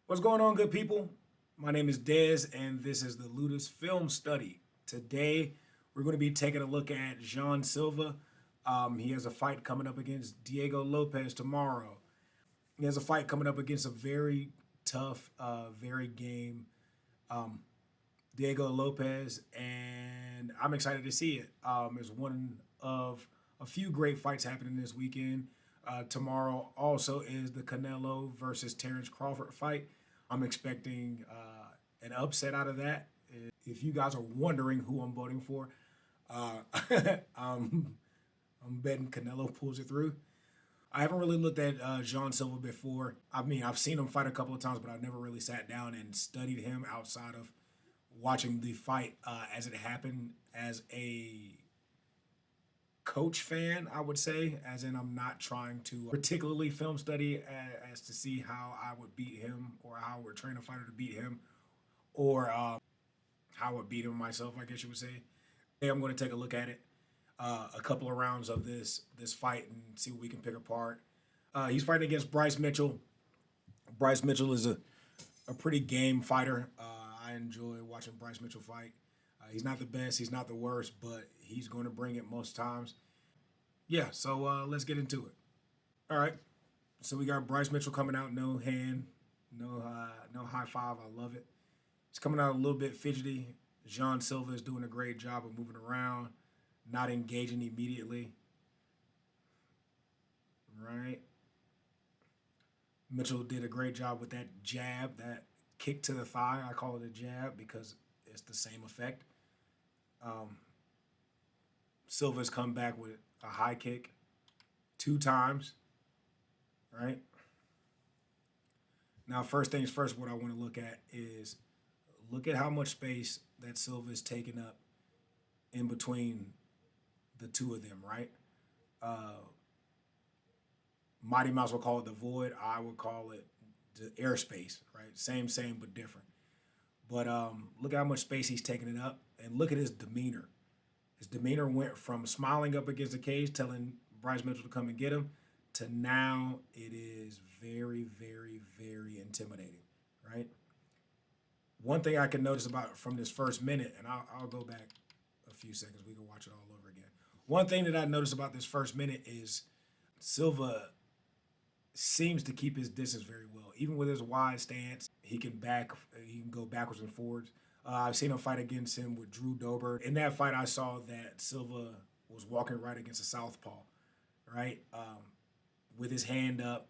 What's going on, good people? My name is Dez, and this is the Ludus Film Study. Today, we're going to be taking a look at Jean Silva. He has a fight coming up against Diego Lopez tomorrow. He has a fight coming up against a very tough, very game Diego Lopez, and I'm excited to see it. It's one of a few great fights happening this weekend. Tomorrow also is the Canelo versus Terrence Crawford fight. I'm expecting an upset out of that. If you guys are wondering who I'm voting for, uh, I'm, I'm betting Canelo pulls it through. I haven't really looked at Jean Silva before. I mean, I've seen him fight a couple of times, but I've never really sat down and studied him outside of watching the fight as it happened as a coach fan, I would say, as in I'm not trying to particularly film study as to see how I would beat him or how I would train a fighter to beat him or how I would beat him myself, I guess you would say. Hey, I'm going to take a look at it, a couple of rounds of this fight and see what we can pick apart. He's fighting against Bryce Mitchell. Bryce Mitchell is a pretty game fighter. I enjoy watching Bryce Mitchell fight. He's not the best, he's not the worst, but he's going to bring it most times. Yeah, so let's get into it. All right, so we got Bryce Mitchell coming out, no hand, no high five. I love it. He's coming out a little bit fidgety. Jean Silva is doing a great job of moving around, not engaging immediately. Right. Mitchell did a great job with that jab, that kick to the thigh. I call it a jab because it's the same effect. Um, Silva's come back with a high kick two times, right? Now, first things first, what I want to look at is look at how much space that Silva is taking up in between the two of them, right? Uh, Mighty Mouse would call it the void. I would call it the airspace, right? Same, but different. But look at how much space he's taking it up, and look at his demeanor. His demeanor went from smiling up against the cage, telling Bryce Mitchell to come and get him, to now it is very, very, very intimidating, right? One thing I can notice about from this first minute, and I'll go back a few seconds, we can watch it all over again. One thing that I noticed about this first minute is Silva seems to keep his distance very well. Even with his wide stance, he can go backwards and forwards. I've seen him fight against him with Drew Dober. In that fight, I saw that Silva was walking right against a southpaw, right, with his hand up.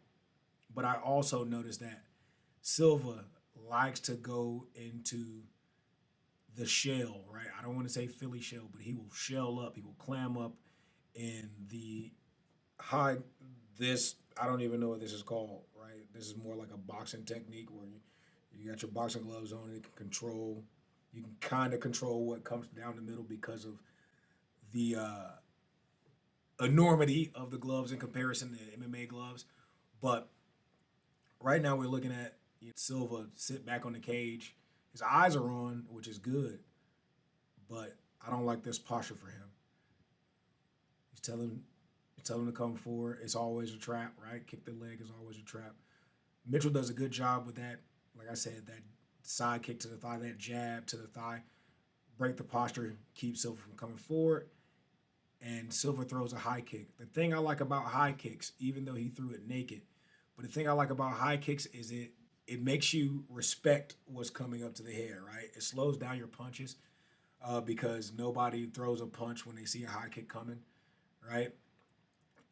But I also noticed that Silva likes to go into the shell, right? I don't want to say Philly shell, but he will shell up. He will clam up in the high. This I don't even know what this is called, right? This is more like a boxing technique where you got your boxing gloves on and you can control. You can kind of control what comes down the middle because of the enormity of the gloves in comparison to MMA gloves. But right now we're looking at Silva sit back on the cage. His eyes are on, which is good, but I don't like this posture for him. He's telling Tell him to come forward. It's always a trap, right? Kick the leg is always a trap. Mitchell does a good job with that. Like I said, that side kick to the thigh, that jab to the thigh, break the posture, keep Silva from coming forward. And Silva throws a high kick. The thing I like about high kicks, even though he threw it naked, but the thing I like about high kicks is it makes you respect what's coming up to the head, right? It slows down your punches because nobody throws a punch when they see a high kick coming, right?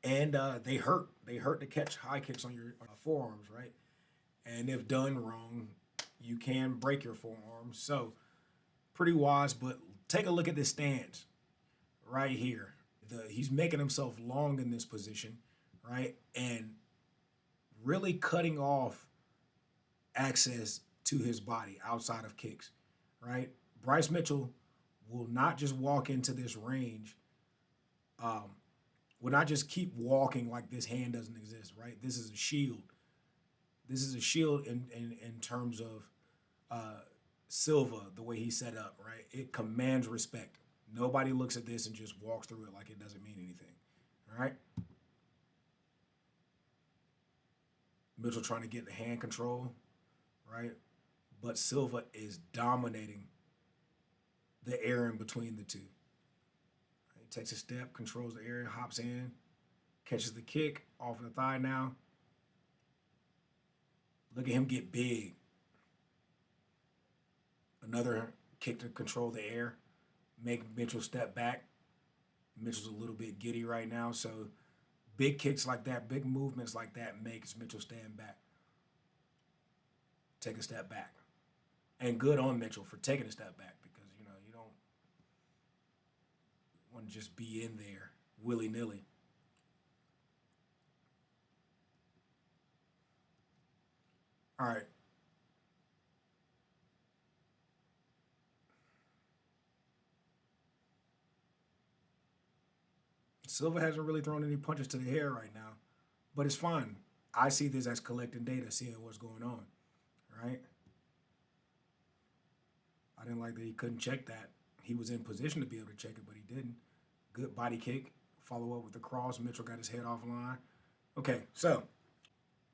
And they hurt. They hurt to catch high kicks on your forearms, right? And if done wrong, you can break your forearms. So pretty wise, but take a look at this stance right here. He's making himself long in this position, right? And really cutting off access to his body outside of kicks, right? Bryce Mitchell will not just walk into this range, um, will not just keep walking like this hand doesn't exist, right? This is a shield. This is a shield in terms of uh, Silva, the way he's set up, right? It commands respect. Nobody looks at this and just walks through it like it doesn't mean anything, all right? Mitchell trying to get the hand control. right? But Silva is dominating the air in between the two. He takes a step, controls the area, hops in, catches the kick off the thigh now. Look at him get big. Another kick to control the air, make Mitchell step back. Mitchell's a little bit giddy right now, so big kicks like that, big movements like that makes Mitchell stand back, take a step back. And good on Mitchell for taking a step back because, you don't want to just be in there willy-nilly. All right. Silva hasn't really thrown any punches to the head right now, but it's fine. I see this as collecting data, seeing what's going on, right? I didn't like that he couldn't check that. He was in position to be able to check it, but he didn't. Good body kick. Follow up with the cross. Mitchell got his head offline. Okay, so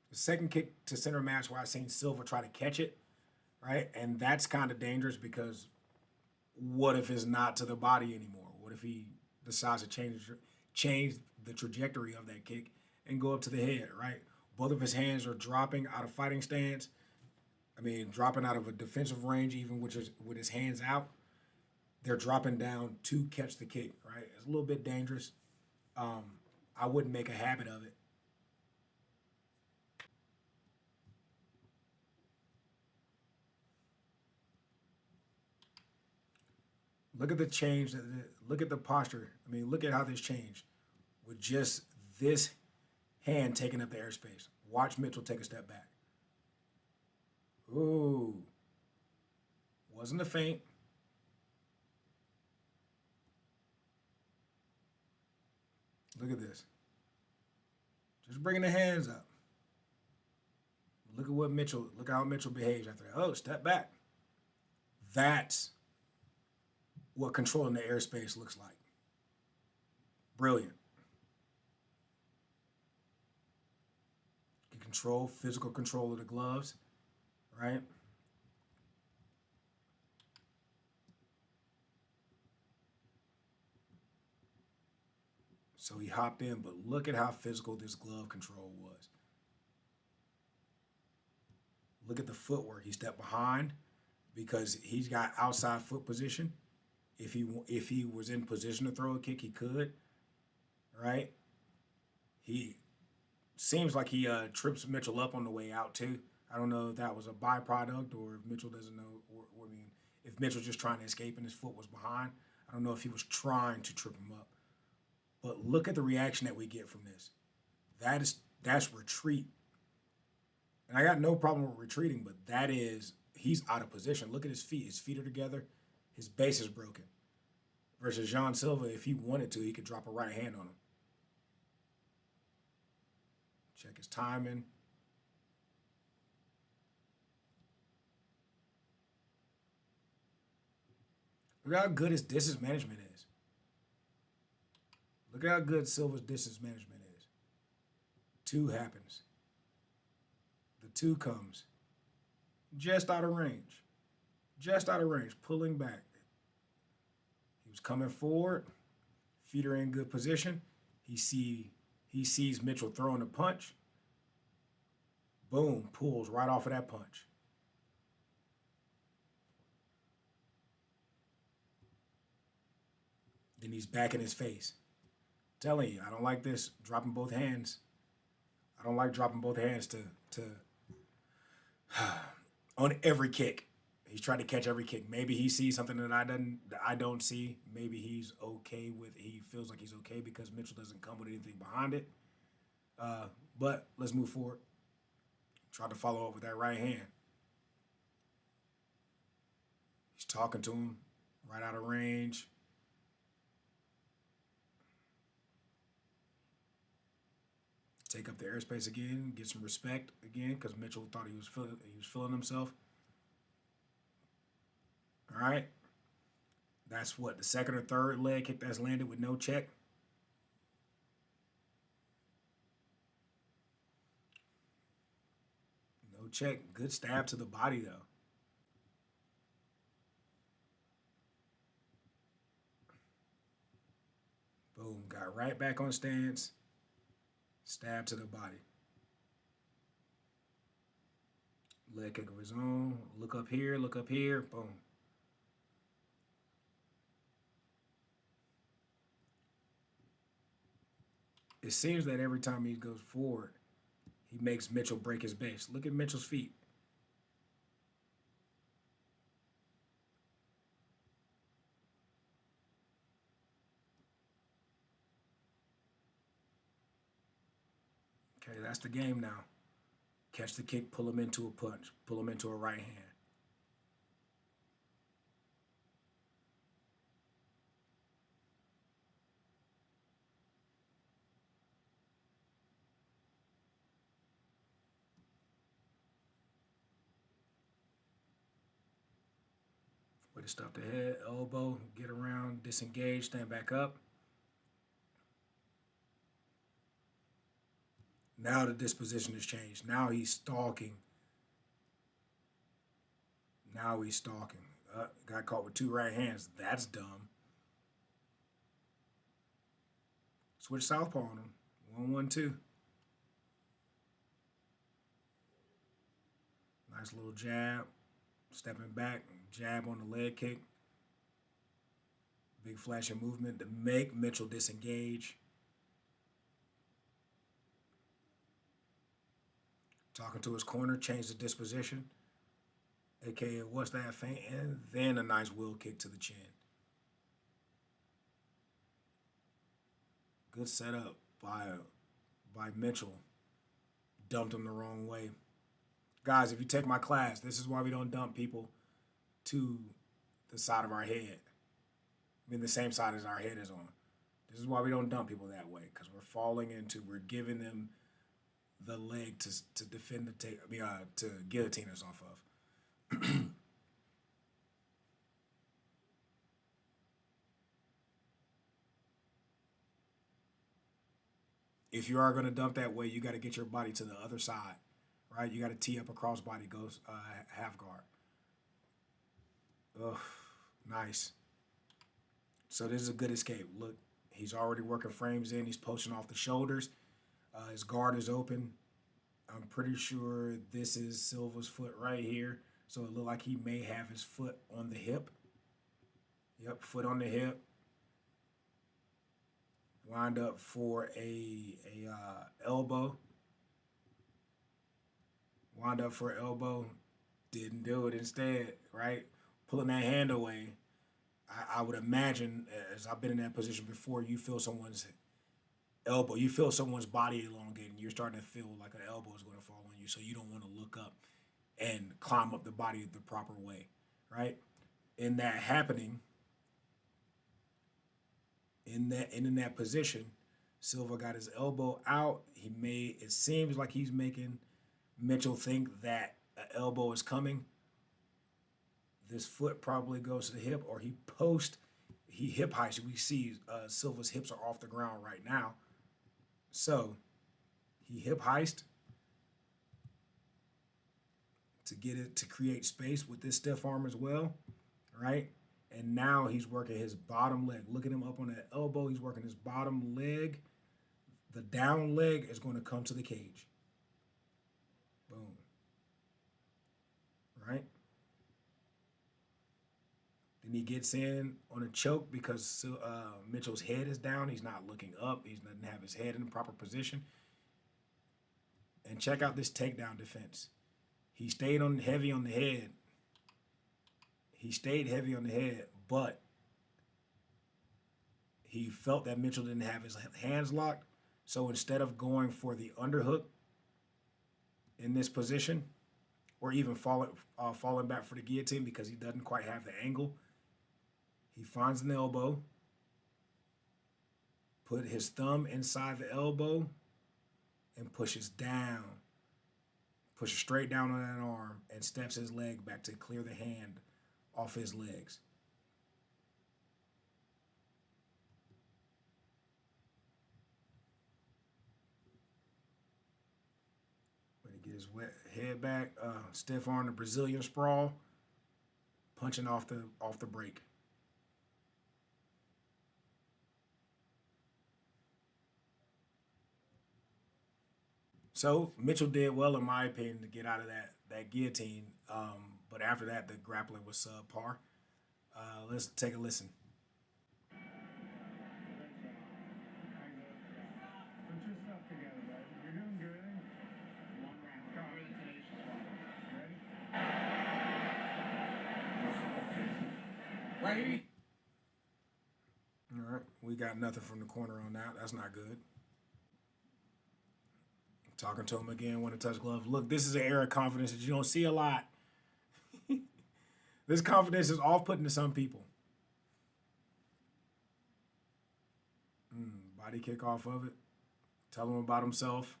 the second kick to center match where I seen Silva try to catch it, right? And that's kind of dangerous because what if it's not to the body anymore? What if he decides to change the trajectory of that kick and go up to the head, right? Both of his hands are dropping out of fighting stance. I mean, dropping out of a defensive range, even with his hands out. They're dropping down to catch the kick, right? It's a little bit dangerous. I wouldn't make a habit of it. Look at the change. Look at the posture. I mean, look at how this changed with just this hand taking up the airspace. Watch Mitchell take a step back. Ooh. Wasn't a feint. Look at this. Just bringing the hands up. Look at how Mitchell behaves after that. Oh, step back. That's what controlling the airspace looks like. Brilliant. Physical control of the gloves, right? So he hopped in, but look at how physical this glove control was. Look at the footwork. He stepped behind because he's got outside foot position. If he was in position to throw a kick, he could, right? He seems like he trips Mitchell up on the way out too. I don't know if that was a byproduct or if Mitchell doesn't know. I mean, if Mitchell's just trying to escape and his foot was behind. I don't know if he was trying to trip him up. But look at the reaction that we get from this. That's retreat. And I got no problem with retreating, but he's out of position. Look at his feet. His feet are together. His base is broken. Versus Jean Silva, if he wanted to, he could drop a right hand on him. Check his timing. Look how good his distance management is. Look at how good Silva's distance management is. Two happens. The two comes. Just out of range. Just out of range, pulling back. He was coming forward. Feet are in good position. He sees Mitchell throwing a punch. Boom, pulls right off of that punch. Then he's back in his face. I'm telling you, I don't like this dropping both hands. I don't like dropping both hands to on every kick. He's trying to catch every kick. Maybe he sees something that I don't see. Maybe he feels like he's okay because Mitchell doesn't come with anything behind it. But let's move forward. Try to follow up with that right hand. He's talking to him right out of range. Take up the airspace again, get some respect again, because Mitchell thought he was feeling himself. All right. That's what, the second or third leg kick that's landed with no check. No check. Good stab to the body, though. Boom. Got right back on stance. Stab to the body. Leg kick of his own. Look up here. Look up here. Boom. It seems that every time he goes forward, he makes Mitchell break his base. Look at Mitchell's feet. Okay, that's the game now. Catch the kick, pull him into a punch, pull him into a right hand. Way to stop the head, elbow, get around, disengage, stand back up. Now the disposition has changed. Now he's stalking. Now he's stalking. Got caught with 2 right hands. That's dumb. Switch southpaw on him. 1-1-2. Nice little jab. Stepping back, jab on the leg kick. Big flashing movement to make Mitchell disengage. Talking to his corner, change the disposition. AKA, what's that feint? And then a nice wheel kick to the chin. Good setup by Mitchell. Dumped him the wrong way. Guys, if you take my class, this is why we don't dump people to the side of our head. I mean, the same side as our head is on. This is why we don't dump people that way, because we're giving them the leg to defend to guillotine us off of. If you are going to dump that way, you got to get your body to the other side, right? You got to tee up a crossbody, go half guard. Ugh, nice. So this is a good escape. Look, he's already working frames in. He's poaching off the shoulders. His guard is open. I'm pretty sure this is Silva's foot right here. So it looked like he may have his foot on the hip. Yep, foot on the hip. Wind up for a elbow. Wound up for an elbow. Didn't do it instead, right? Pulling that hand away. I would imagine, as I've been in that position before, you feel someone's elbow, you feel someone's body elongating. You're starting to feel like an elbow is going to fall on you, so you don't want to look up and climb up the body the proper way, right? In that happening, in that position, Silva got his elbow out. It seems like he's making Mitchell think that an elbow is coming. This foot probably goes to the hip, or he hip heists. We see Silva's hips are off the ground right now. So he hip heist to create space with this stiff arm as well, right? And now he's working his bottom leg. Look at him up on that elbow. He's working his bottom leg. The down leg is going to come to the cage. Boom. Right? Then he gets in on a choke because Mitchell's head is down. He's not looking up. He doesn't have his head in the proper position. And check out this takedown defense. He stayed heavy on the head. He stayed heavy on the head, but he felt that Mitchell didn't have his hands locked. So instead of going for the underhook in this position, or even falling back for the guillotine because he doesn't quite have the angle, he finds an elbow, put his thumb inside the elbow, and pushes straight down on that arm, and steps his leg back to clear the hand off his legs. Way to get his head back, stiff arm, the Brazilian sprawl, punching off the break. So Mitchell did well, in my opinion, to get out of that guillotine. But after that, the grappling was subpar. Let's take a listen. Put your stuff together, bud. You're doing good. One round. Go. Ready? Ready? All right, we got nothing from the corner on that. That's not good. Talking to him again, want to touch gloves. Look, this is an air of confidence that you don't see a lot. This confidence is off-putting to some people. Body kick off of it. Tell him about himself.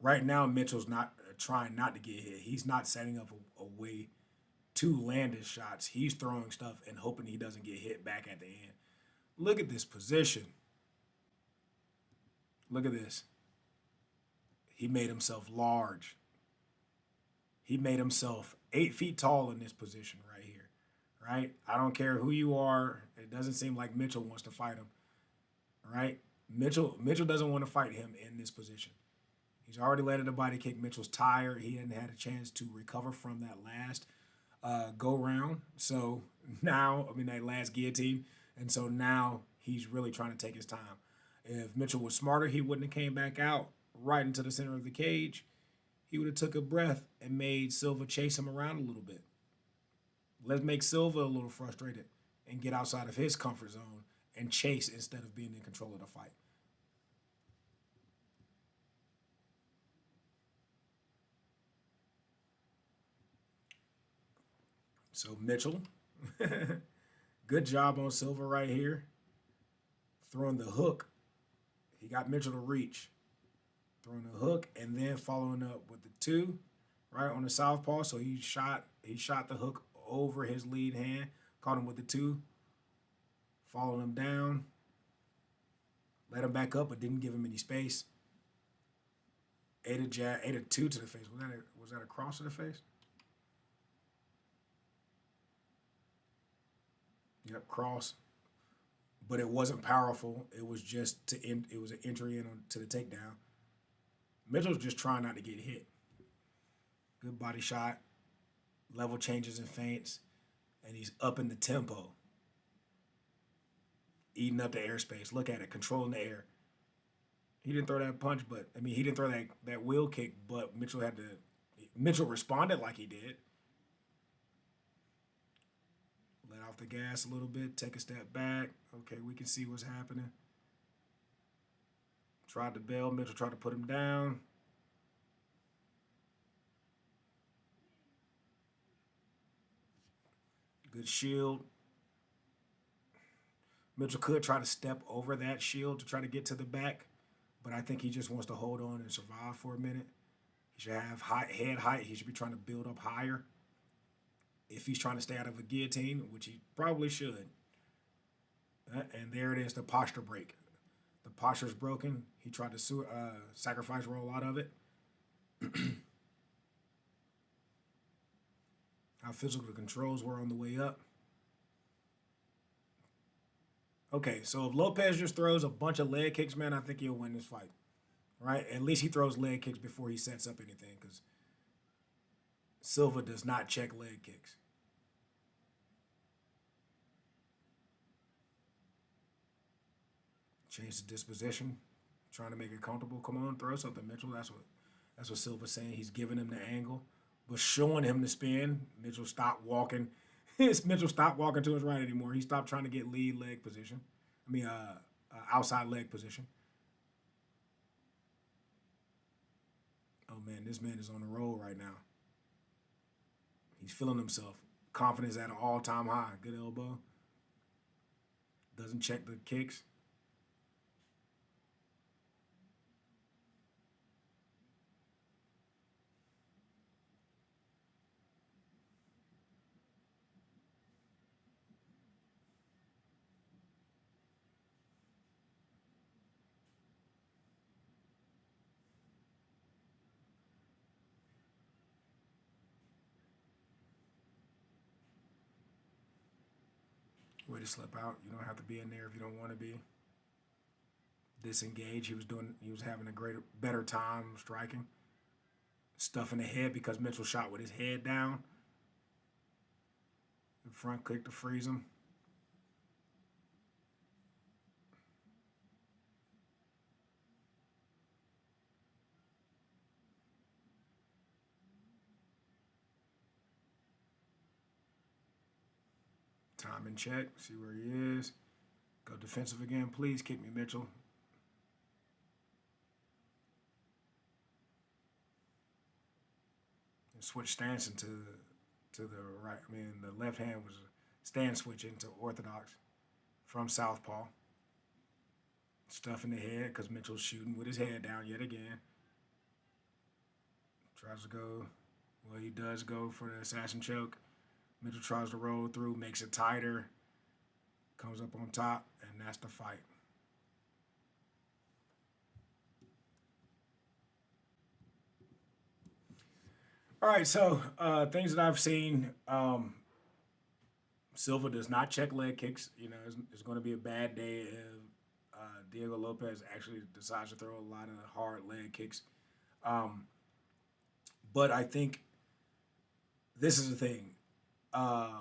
Right now, Mitchell's not trying not to get hit. He's not setting up a way to land his shots. He's throwing stuff and hoping he doesn't get hit back at the end. Look at this position. Look at this. He made himself large. He made himself 8 feet tall in this position right here. Right? I don't care who you are. It doesn't seem like Mitchell wants to fight him. Right? Mitchell doesn't want to fight him in this position. He's already landed a body kick. Mitchell's tired. He hadn't had a chance to recover from that last go round. So now, that last guillotine. And so now he's really trying to take his time. If Mitchell was smarter, he wouldn't have came back out right into the center of the cage. He would have took a breath and made Silva chase him around a little bit. Let's make Silva a little frustrated and get outside of his comfort zone and chase instead of being in control of the fight. So Mitchell, good job on Silva right here. Throwing the hook. He got Mitchell to reach. Throwing the hook and then following up with the 2, right, on the southpaw. So he shot the hook over his lead hand, caught him with the 2, followed him down, let him back up, but didn't give him any space. Ate a 2 to the face. Was that a cross to the face? Yep, cross. But it wasn't powerful. It was just it was an entry to the takedown. Mitchell's just trying not to get hit. Good body shot, level changes and feints, and he's upping the tempo. Eating up the airspace. Look at it, controlling the air. He didn't throw that punch, but he didn't throw that wheel kick, but Mitchell responded like he did. Let off the gas a little bit, take a step back. Okay, we can see what's happening. Tried to bail. Mitchell tried to put him down. Good shield. Mitchell could try to step over that shield to try to get to the back, but I think he just wants to hold on and survive for a minute. He should have head height. He should be trying to build up higher. If he's trying to stay out of a guillotine, which he probably should. And there it is, the posture break. The posture's broken. He tried to sacrifice roll out of it. How physical the controls were on the way up. Okay, so if Lopez just throws a bunch of leg kicks, man, I think he'll win this fight. Right? At least he throws leg kicks before he sets up anything, because Silva does not check leg kicks. Change the disposition, trying to make it comfortable. Come on, throw something, Mitchell. That's what Silva's saying. He's giving him the angle, but showing him the spin. Mitchell stopped walking. Mitchell stopped walking to his right anymore. He stopped trying to get lead leg position. Outside leg position. Oh man, this man is on the roll right now. He's feeling himself. Confidence at an all-time high. Good elbow. Doesn't check the kicks. to slip out. You don't have to be in there if you don't want to be. Disengage. He was having a better time striking. Stuff in the head because Mitchell shot with his head down. The front kick to freeze him. Time in check. See where he is. Go defensive again, please. Kick me, Mitchell. And switch stance into to the right. I mean, the left hand was a stance switch into orthodox from southpaw. Stuff in the head because Mitchell's shooting with his head down yet again. Tries to go. Well, he does go for the assassin choke. Mitchell tries to roll through, makes it tighter, comes up on top, and that's the fight. All right, so things that I've seen. Silva does not check leg kicks. You know, it's going to be a bad day if Diego Lopez actually decides to throw a lot of hard leg kicks. But I think this is the thing.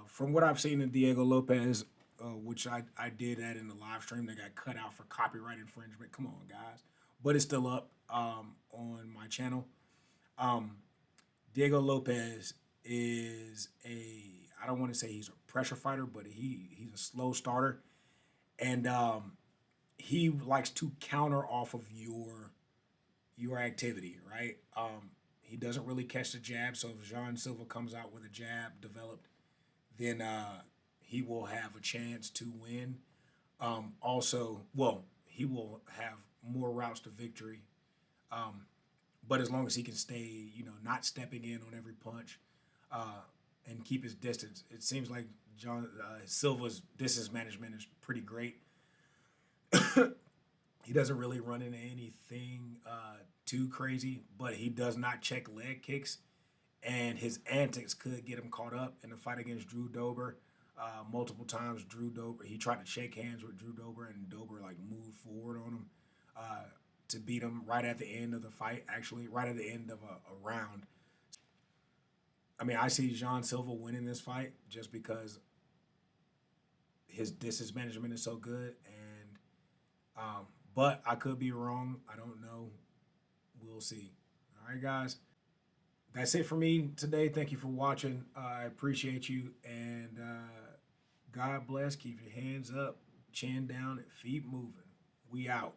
From what I've seen in Diego Lopez, which I did that in the live stream that got cut out for copyright infringement. Come on, guys. But it's still up on my channel. Diego Lopez is I don't want to say he's a pressure fighter, but he's a slow starter. And he likes to counter off of your activity, right? He doesn't really catch the jab, so if Jean Silva comes out with a jab developed, then he will have a chance to win. Also, well, he will have more routes to victory. But as long as he can stay, not stepping in on every punch and keep his distance, it seems like John Silva's distance management is pretty great. He doesn't really run into anything too crazy, but he does not check leg kicks, and his antics could get him caught up in the fight against Drew Dober. Multiple times, Drew Dober, he tried to shake hands with Drew Dober, and Dober moved forward on him to beat him right at the end of the fight. Actually, right at the end of a round. I mean, I see Jean Silva winning this fight just because his distance management is so good, and but I could be wrong. I don't know. We'll see. All right, guys. That's it for me today. Thank you for watching. I appreciate you, and God bless. Keep your hands up, chin down, and feet moving. We out.